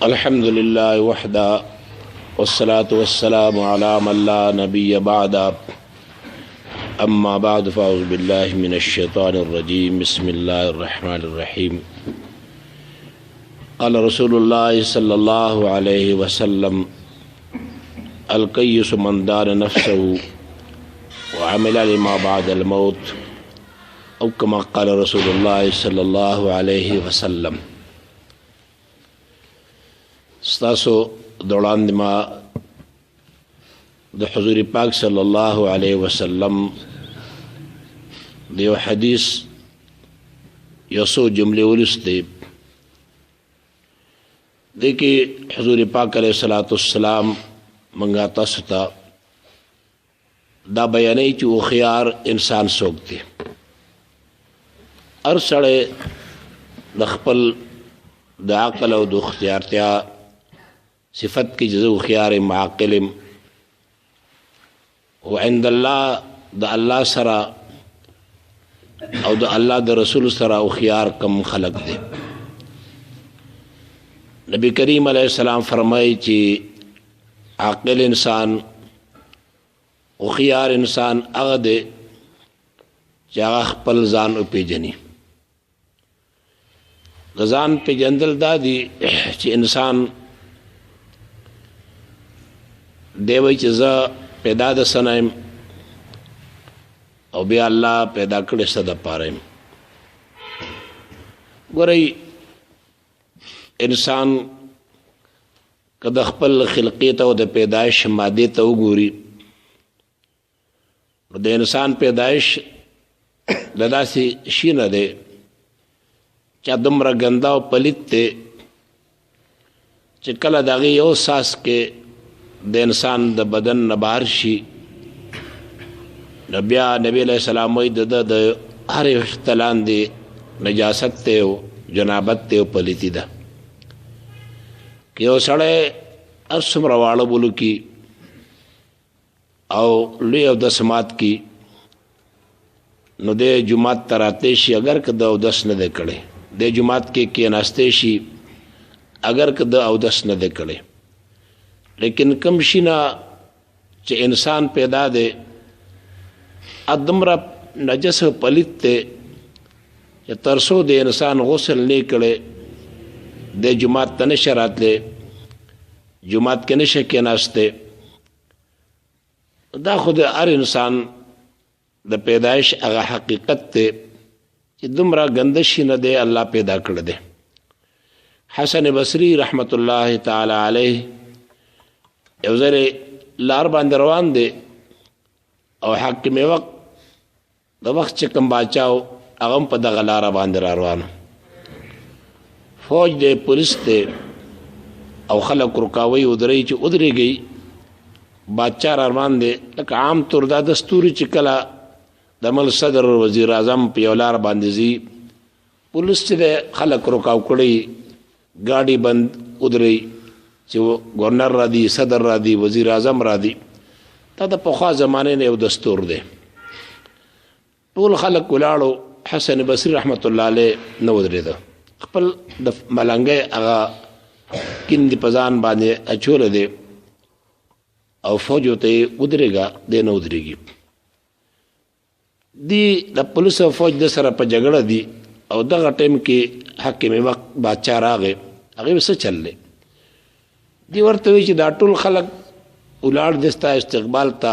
الحمد لله وحده والصلاة والسلام على من لا نبي بعد أما بعد فأعوذ بالله من الشيطان الرجيم بسم الله الرحمن الرحيم قال رسول الله صلى الله عليه وسلم القيس من دان نفسه وعمل لما بعد الموت أو كما قال رسول الله صلى الله عليه وسلم. ستاسو دوڑان ما د حضور پاک صلی الله علیه وسلم دیو حدیث یسو جمله ولسته دیکي حضور پاک علیه الصلاۃ والسلام منګه تاسو ته دا بیانې چې او خيار انسان څوک دی. هر سړی د خپل د عقل او د اختیارتیا صفت کی جزو خيار معقل وعند الله د الله سرا او د الله د رسول سرا او خيار کم خلق دي. نبی کریم علیہ السلام فرمایي چې عاقل انسان او خيار انسان هغه دی چې هغه خپل ځان او پیژني. ځان پیژندل دا دی چې انسان دیوی چې زه پیدا د سنایم او بیا الله پیدا کړی څه دپاره یم. ګورئ انسان که د خپل خلقیت او د پیدایش مادې ته وګوري نو د انسان پیدایش د داسې شي نه دی چې دومره ګنده او پلیت دی چې کله د هغې یو ساس کې د انسان د بدن نه بهر شي نو بیا نبی علیہ السلام وایي د د هر ویښته لاندې نجاست دی او جنابت دی او پلیتي ده. که یو سړی هر څومره واړه بولو کي او لوی اودس مات کي نو د جومات ته راتلی شي اگر که د اودس نه دی کړی، د جومات کې کېناستی شي اگر که د اودس نه دی کړی. لیکن کم شینا چې انسان پیدا دی ادمره نجس پلیت دی چې ترسو د انسان غسل نه کړي د جماعت ته نشه راتلی، جماعت کې نشه کېناستی. دا خو د هر انسان د پیدایش هغه حقیقت دی چې دومره ګنده شي نه دی الله پیدا کړی دی. حسن بصری رحمت الله تعالی علیه یو ځل لار باندې روان دی او حاکم وقت د وخت چې کوم باچاو هغه هم په دغه لاره باندې را روانو. فوج دی، پولیس دی او خلک رکاوي ودرئ چې ودرېږئ. باچا را روان دی لکه عام طور دا دستوري چې کله د ملک صدر وزیر اعظم په یو لار باندې ځي پولیس چې دی خلک رکاو کړئ، ګاډي بند ودرئ چې گورنر را دی، صدر را دی، وزیر اعظم را دی. دا د پخوا زمانې نه یو دستور دی. ټول خلک ولاړو، حسن بصري رحمت الله علیه نه ودرېده، خپل د ملنګۍ هغه کیندې په ځان باندې اچولی دی او فوجو ته یې ودرېږه، دی نه ودرېږي. دی د پولیس او فوج د سره په جګړه دي او دغه ټایم کې حاکم وقت بادشاه راغی، هغې څه چل دی دی ورته وی چې دا ټول خلک ولاړ دي ستا استقبال ته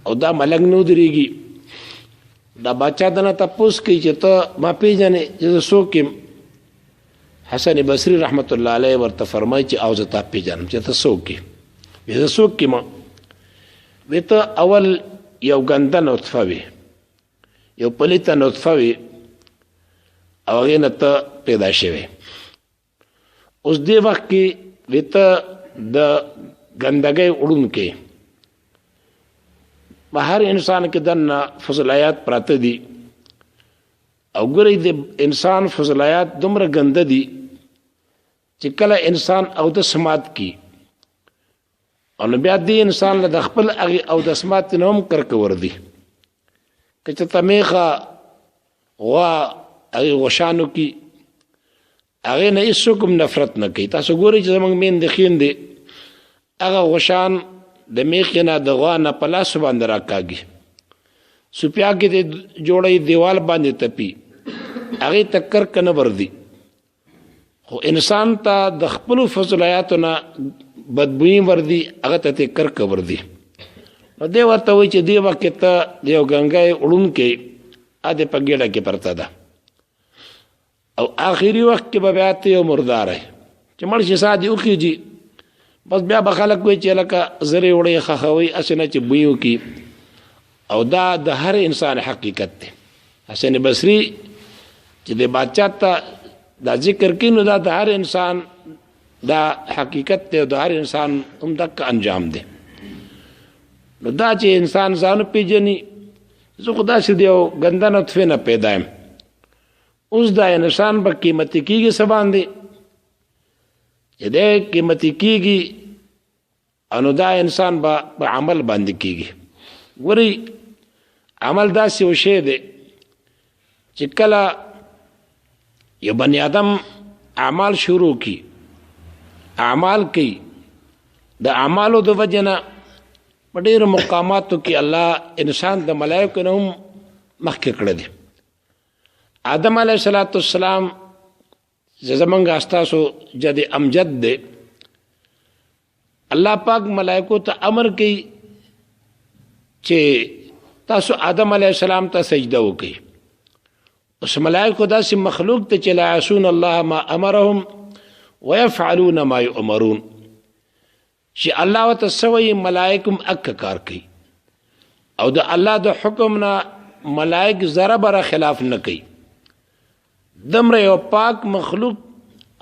او دا ملنګ نه ودرېږي. دا باچا دنه تپوس کوي چې ته ما پیژنې چې زه څوک یم؟ حسن بصري رحمت الله علیه ورته فرمایي چې او زه تا پیژنم چې ته څوک یې؟ وی زه څوک یم؟ وی ته اول یو ګنده نطفه وي، یو پلیته نطفه وي او هغې نه ته پیدا شوې. اوس دې وخت کې وی ته د ګندګۍ وړونکی په هر انسان کې دننه فضلیات پراته دي او ګورئ د انسان فضلیات دومره ګنده دي چې کله انسان اودس مات کی او نو بیا دې انسان له د خپل هغې اودس مات نه هم کرکه وردي. که چېرته میخه غوا هغې غوشانو کې هغې نه هېڅوک هم نفرت نه کوي. تاسو ګورئ چې زموږ میندې خویندې هغه غوشان د میخې نه د غوا نه په لاسو باندې راکاږي، سوپیا کې د جوړوي دیوال باندې تپي، هغې ته کرک نه ورځي. خو انسان ته د خپلو فضولیاتو نه بدبویي ورځي، هغه ته ترې کرکه ورځي. نو دی ورته وایي چې دې وخت کې ته د یو ګنګی وړونکی ا دې په ګېډه کې پرته ده، او آخري وخت کې به بیا ته یو مردار یې چې مړ شي ساه دې وخیږي، بس بیا به خلک وایي چې لکه زرې وړې خښوئ هسې نه چې بوی وکړي. او دا د هر انسان حقیقت دی. حسن بصري چې د بادشاه ته دا ذکر کوي نو دا د هر انسان دا حقیقت دی او د هر انسان هم دک انجام دی. نو دا چې انسان ځان پیژني، زه خو داسې د یو ګنده نطفې نه پیدا یم، اوس دا انسان به قیمتي کېږي څه باندې چې دی قیمتي کېږي، او نو دا انسان به په عمل باندې کېږي. ګورئ عمل داسې یو شی دی چې کله یو بني آدم اعمال شروع کی، اعمال کوي، د اعمالو د وجې نه په ډېرو مقاماتو کې الله انسان د ملایکو نه هم مخکې کړی دی. آدم علیه السلام زمونږ ستاسو جد امجد دی، الله پاک ملایکو ته امر کوي چې تاسو آدم علیه السلام ته سجده وکړئ. اوس ملایکو داسې مخلوق ته چې لا یعصون الله ما امرهم ويفعلون ما یؤمرون، چې الله ورته څه وایي ملایک هم اکه کار کوي، او د الله د حکم نه ملایک ذره بره خلاف نه کوي. دمره یو پاک مخلوق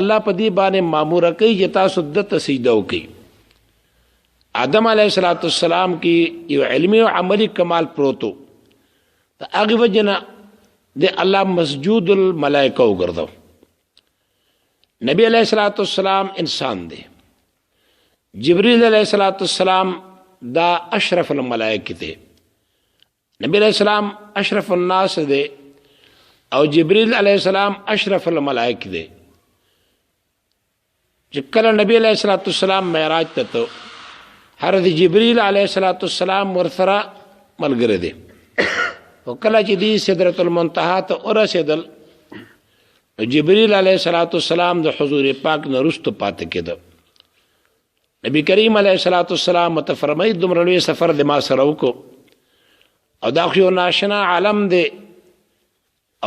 الله په دې باندې ماموره کوي چې تاسو دته سجده وکړئ. آدم علیه السلام کې یو علمي او عملی کمال پروتو، د هغې وجې نه د الله مسجود الملائکه وګرځو. نبی علیه السلام انسان دی، جبریل علیه السلام دا اشرف الملائکه دی، نبی علیہ السلام اشرف الناس دی او جبریل علیہ السلام اشرف الملائک دی. چې کله نبی علیہ السلام معراج ته ته حضرت جبریل علیہ السلام ورسره ملګری دی، او کله چې دی سدرۃ المنتهى ته ورسېدل جبریل علیہ السلام د حضور پاک نه رستو پاتې کېده. نبی کریم علیہ السلام ته فرمایي دومره لوی سفر د ما سره وکړو او دا خو یو ناشنا عالم دی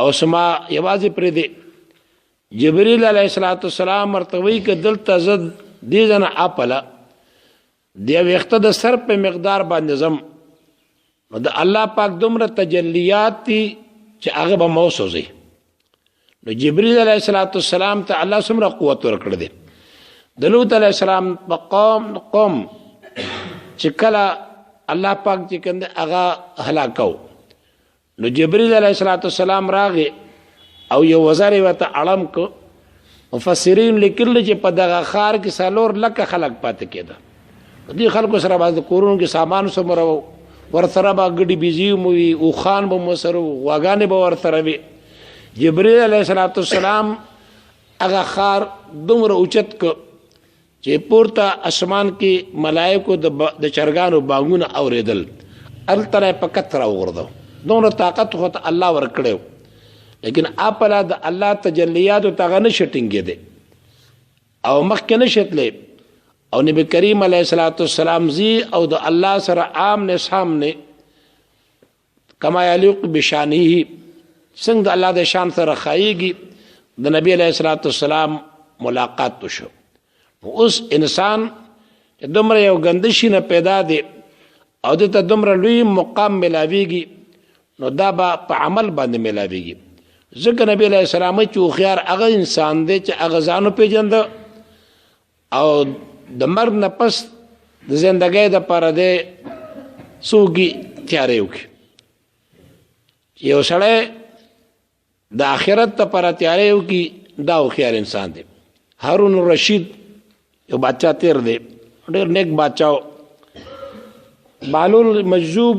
او سما یوازې پرې دی. جبریل علیہ السلام ورته وایي که دلته زه دې ځنه اپله د یو ویښته د سر په مقدار باندې ځم نو د الله پاک دومره تجلیات دي چې هغه به ما وسوځي. نو جبریل علیہ السلام ته الله څومره قوت ورکړی دی. د لوط علیہ السلام په قوم چې کله الله پاک چې کنده هغه هلاکو نو جبریل علیہ السلام راغی او یو وزر ورته اړم کو. مفسرین لیکل چې په دغه ښار کې 4 لکه خلک پاتې کېده. دې خلکو سره بعض کورونو کې سامان څومره ورسره به ګډي بيزي مو وي او خان به مو سره واغانې به ورسره وي. جبریل علیہ السلام هغه ښار دومره اوچت کو چې پورته اسمان کې ملائکو د چرګانو بانګونه اورېدل، هلته په کتره وغورځو. دومره طاقت خو ته الله ورکړی لیکن اپله د الله تجلیاتو ته هغه نشي ټینګېدی او مخکې نشي تللی. او نبی کریم علیہ السلام زی او د الله سره آمنے سامنے کما یلیق بشانه څنګه د الله د شان سره خایږي د نبی علیہ السلام ملاقات وشو. اوس انسان دومره یو ګندشي نه پیدا دی او د ته دومره لوی مقام ملاویږي نو دا به په عمل باندې ملاویږي. ځکه نبی علیہ السلام چې هوښیار هغه انسان دی چې هغه ځان وپېژنده او د مرګ نه پس د زندګۍ دپاره دی څوکي تیاری وکړي. یو سړی د آخرت دپاره تیاری وکړي دا هوښیار انسان دی. هارون الرشید یو بادشاه تیر دی، ډېر نیک بادشاه و. بهلول مجذوب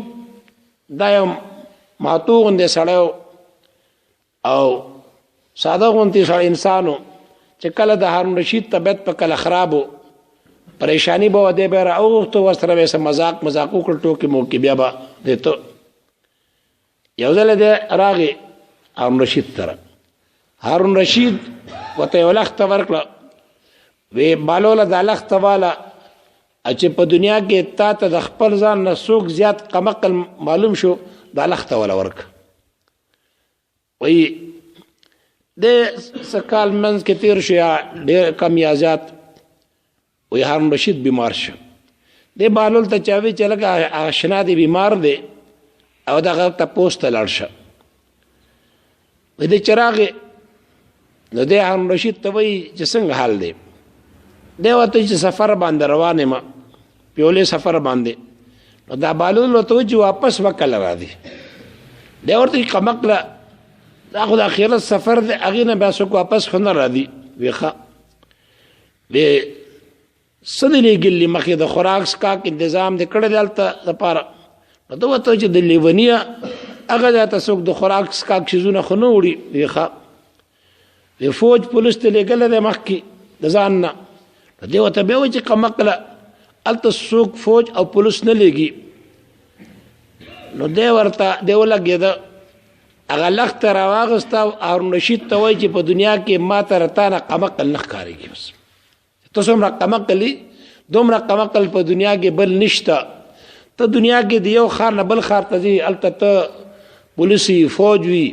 دا یو ماتو غوندې سړی او ساده غوندې سړی انسان و. چې کله د هارون رشید طبیعت په کله خرابو پریشانی به ودی به راوغوښتو ورسره به څه مذاق وکړ ټوکې موکې بیا به دی ته یو ځل دی راغی هارون رشید سره هارون رشید ورته یو لښته ورکړه وی بالوله دا لښته واله چې په دنیا کې تا ته د خپل ځان نه څوک زیات قمقل معلوم شو دا لښته واله ورکړه وی د څه کال منځ کې تېر شو یا ډېر کم یا زیات وی هارون رشید بیمار شو دی بالول ته چا وی چې لږه اشنا دی بیمار دی او دغه تپوس ته لاړ شه وی دی چې راغی نو دی هارون رشید ته وی چې څنګه حال دی دی ورته چې سفر باندې روان یم پیولې سفر باندې نو دا بالول ورته وی چې واپس به کله راځي دی ورته قمقله دا خو د آخرت سفر دی هغې نه بیا څوک واپس خو نه راځي وی ښه دی څه دی لېږلي مخکې د خوراک څښاک انتظام دی کړی دی هلته دپاره نو ده ورته چې د لیونیه هغه ځای ته څوک د خوراک څښاک څیزونه خو نه وړي وی ښه وی فوج پولیس ته لېږلی دی مخکې د ځان نه نو دی ورته بیا وایي چې قمقله هلته څوک فوج او پولیس نه لېږي نو دی ورته دی ولګېده هغه لښته راواغسته او هارون رشید ته وایي چې په دنیا کې ما ته تا نه قمقل نه ښکارېږي اوس ته څومره قمقل یې دومره قمقل په دنیا کې بل نشته ته دنیا کې د یو ښار نه بل ښار ته ځي هلته ته پولیس وي فوج وي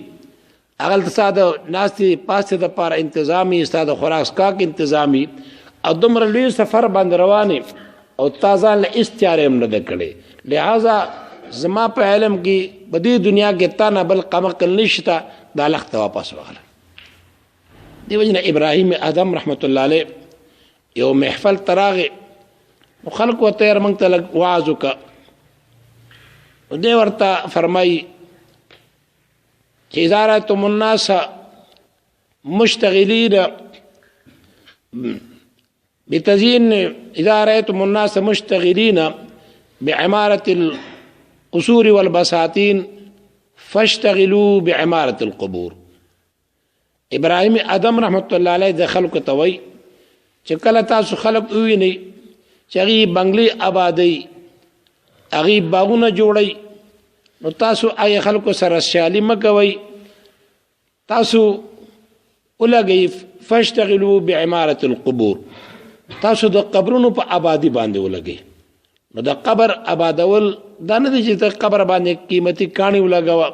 هغلته ستا د ناستې پاستې دپاره انتظام وي ستا د خوراک څښاک انتظام وي او دومره لوی سفر باندې روان او تا ځان له هېڅ تیاری هم نه ده کړی لہذا زما په علم کې په دې دنیا کې تا نه بل قمقل نشته دا لښته واپس واخله دې وجې نه ابراهیم ادم رحمت الله علیه یو محفل ته راغی نو خلکو ورته یاره موږ ته لږ وعظ وکړه نو دی ورته فرمایي چې اذا رأیتم الناس مشتغلین بتزیین اذا رأیتم الناس مشتغلین بعمارة القصور والبساتین فاشتغلوا بعمارة القبور ابراهیم ادم رحمت الله علیه د خلکو ته وایي چې کله تاسو خلک ووینئ چې هغې بنګلې آبادوي هغې باغونه جوړوي نو تاسو هغې خلکو سره سیالي مه کوئ تاسو ولګئ فاشتغلوا بعمارة القبور تاسو د قبرونو په آبادي باندې ولګئ نو د قبر آبادول دا نه دی چې ته قبر باندې قیمتي کاڼي ولګوه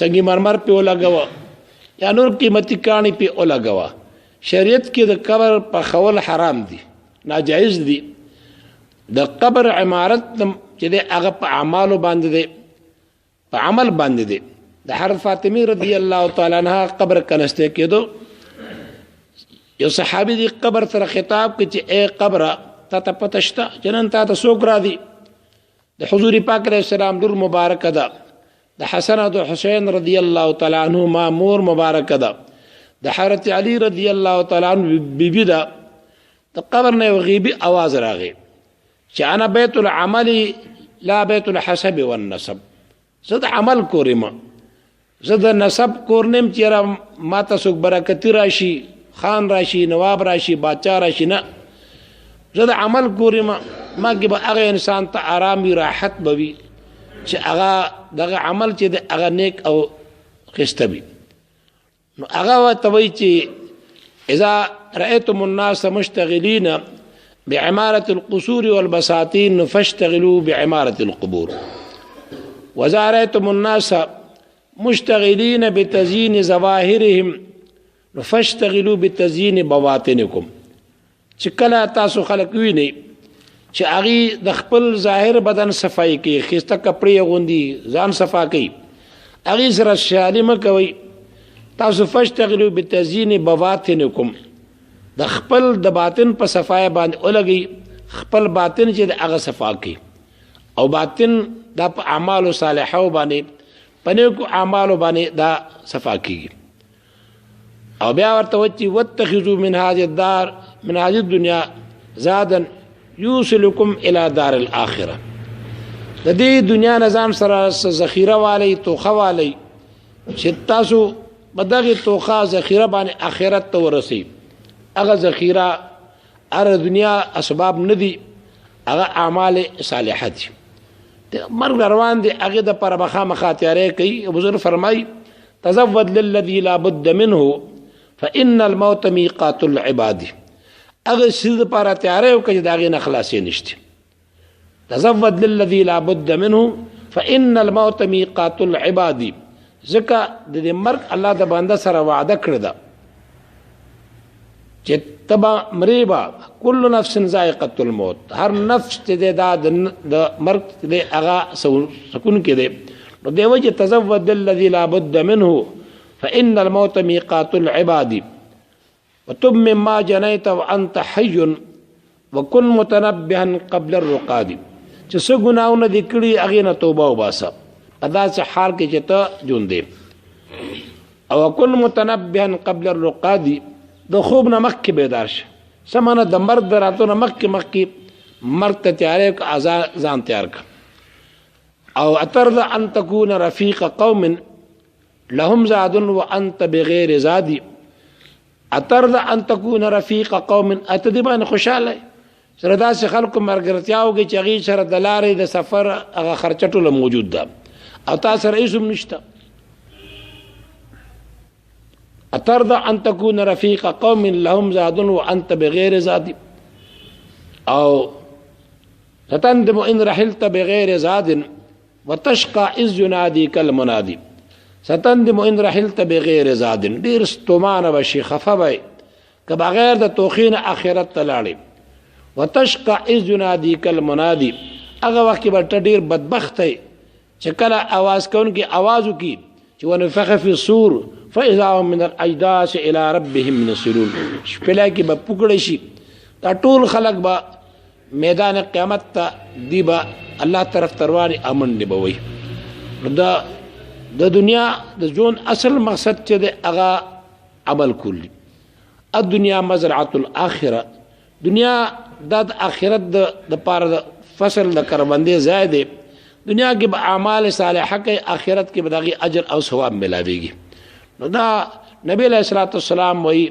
سنګي مرمر پې ولګوه یا نور قیمتي کاڼي پې ولګوه شریعت کې د قبر پخول حرام دي ناجایز دي د قبر عمارت چې دی هغه په اعمالو باندې دی په عمل باندې دی د حضرت فاطمه رضی الله تعالی عنها قبر کنسته کېدو یو صحابي دی قبر سره خطاب کوي چې اے قبر تا ته پته شته چې نن تا ته څوک راځي د حضور پاک علیه السلام لور مبارکه ده د حسن او د حسین رضی الله تعالی عنهما مور مبارکه ده د حضرت علی رضی الله تعالی عنہ بیبی ده د قبر نه یو غیبي اواز راغی چې انا بیت العمل لا بیت الحسب والنسب زه د عمل کورم زه د نسب کور نیم چېرې ما ته څوک برکتي راشي خان راشي نواب راشي باچا راشي نه زه د عمل کورم ما کې به هغه انسان ته آرام وي راحت به وي چې هغه دغه عمل چې د هغه نیک او ښایسته وي نو هغه ورته وایي چې اذا رأيتم الناس مشتغلين بعمارة القصور والبساتين فاشتغلوا بعمارة القبور وإذا رأيتم الناس مشتغلين بتزيين ظواهرهم فاشتغلوا بتزيين بواطنكم چې کله تاسو خلک وینئ چې هغې د خپل ظاهر بدن صفایي کوي ښایسته کپړې اغوندي ځان صفا کوي هغې سره سیالي مه کوئ تاسو فاشتغلوا بتزیین بواطنکم د خپل د باطن په صفای باندې ولګي خپل باطن چې د هغه صفا کوي او باطن دا په اعمالو صالحو باندې په نیکو اعمالو باندې دا صفا کیږي او بیا ورته وایي واتخذوا من هذه الدار من هذه الدنيا زادا یوصلکم الى دار الاخره د دې دنیا نظام سره ذخیره والی توخه والی چې تاسو په دغه توخه ذخیره باندې آخرت ته ورسئ هغه ذخیره ار دنیا اسباب ندي هغه اعمال صالحه دي مرګ روان دي هغه د پر بخا مخا تیارې کوي بزرگ فرمای تزود للذي لا بد منه فان الموت ميقات العباد هغه سید پر تیارې کوي داغه نه خلاصې نشته تزود للذي لا بد منه فان الموت ميقات العباد ځکه د مرګ الله د بنده سره وعده کړی ده چې تبا مریبا کل نفس ذائقه الموت هر نفس چې د مرګ د هغه سکون کې دی نو دیو چې تزود الذي لا بد منه فان الموت ميقات العباد وتب مما جنيت وانت حي وكن متنبها قبل الرقاد چې څه ګناونه دي کړي هغه نه توبه وباسه ادا سے حال کے چتا جون دے او کن متنبها قبل الرقاد د خوب نمک کی بیدار شه سمانه د مرد دراتو نمک کی مخ مرد تیارې کا ځان تیار کا او اترض ان تكون رفيق قوم لهم زاد وانت بغیر زاد اترض ان تكون رفيق قوم اتدبان خوشاله سره داسې خلکو مرګرتیاوږي چې هغې سره د لارې د سفر هغه خرچه ټوله موجود ده او تا سره هېڅ هم نشته اترضى ان تكون رفيق قوم لهم زاد وانت بغير زاد او ستندم ان رحلت بغير زاد وتشقى اذ يناديك المنادي ستندم ان رحلت بغير زاد ډیر ستومانه بشي خفه وي که بغیر د توخین اخرت تلاړي وتشقى اذ يناديك المنادي هغه وخت به ډیر بدبخت وي چې کله आवाज کوونکی आवाज وکي چې ونفخ في الصور فاذا هم من الاجداث الى ربهم ينسلون شپلا کې به پکړې شي دا ټول خلق به میدان قیامت ته دی به الله طرف ترواني امن دی به وي دا د دنیا د ژوند اصل مقصد چې د هغه عمل کولی الدنيا مزرعه الاخره دنیا د اخرت د پاره فصل د کروندې زائد دنیا کې به اعمال صالحه کوي آخرت کې به دغه اجر او ثواب ملاويږي نو دا نبی علیہ الصلوۃ والسلام وایي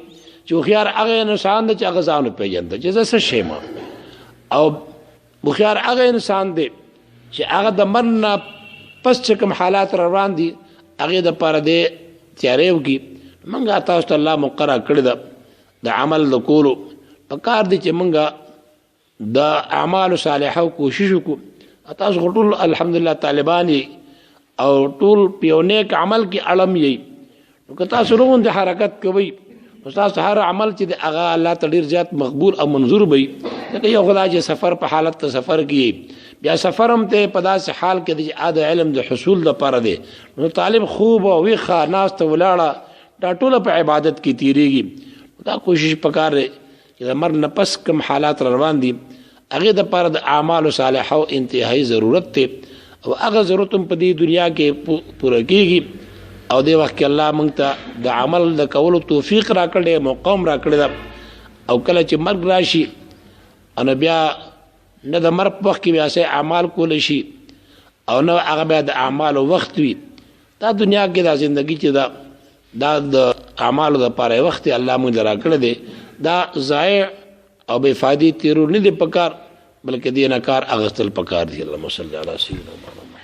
چې خيار هغه انسان د چې هغه ځان پیژنده چې څه شی ما او بخيار هغه انسان دی چې هغه د مرنا پس چې کوم حالات روان دي هغه د پاره دی تیارې وکي منګه تاسو ته الله مقرر کړی دا د عمل د کولو پکار دي چې منګه د اعمال صالحه کوشش وکړو تاسو ټول الحمدلله طالبان او ټول پیونیک عمل کې اړم یې نو که تاسو روان د حرکت کوي تاسو هر عمل چې د هغه الله ته ډیر زیات مقبول او منظور وي ځکه یو خدای چې سفر په حالت ته سفر کوي بیا سفر هم ته په داسې حال کې د عاد علم د حصول لپاره دی نو طالب خوب او ویخه ناس ته ولاړه دا ټول په عبادت کې تیریږي دا کوشش پکار چې د مرګ نه پس کوم حالات روان دي هغه د پاره د اعمال صالحه او انتهایی ضرورت ته او هغه ضرورت په دې دنیا کې پوره کیږي او د وخت کې الله مونږ ته د عمل د کولو توفیق راکړي موقوم راکړي او کله چې مرګ راشي ان بیا نه د مرګ وخت کې بیا سه اعمال کول شي او نه هغه بیا د اعمال وخت وي دا دنیا کې د ژوندۍ چې دا د اعمال د پاره وخت الله مونږ راکړي دی دا ضایع او بے فائدې تیرو نه دي پکار بلکې دې نه کار اغستل پکار دي اللهم صل علی سیدنا محمد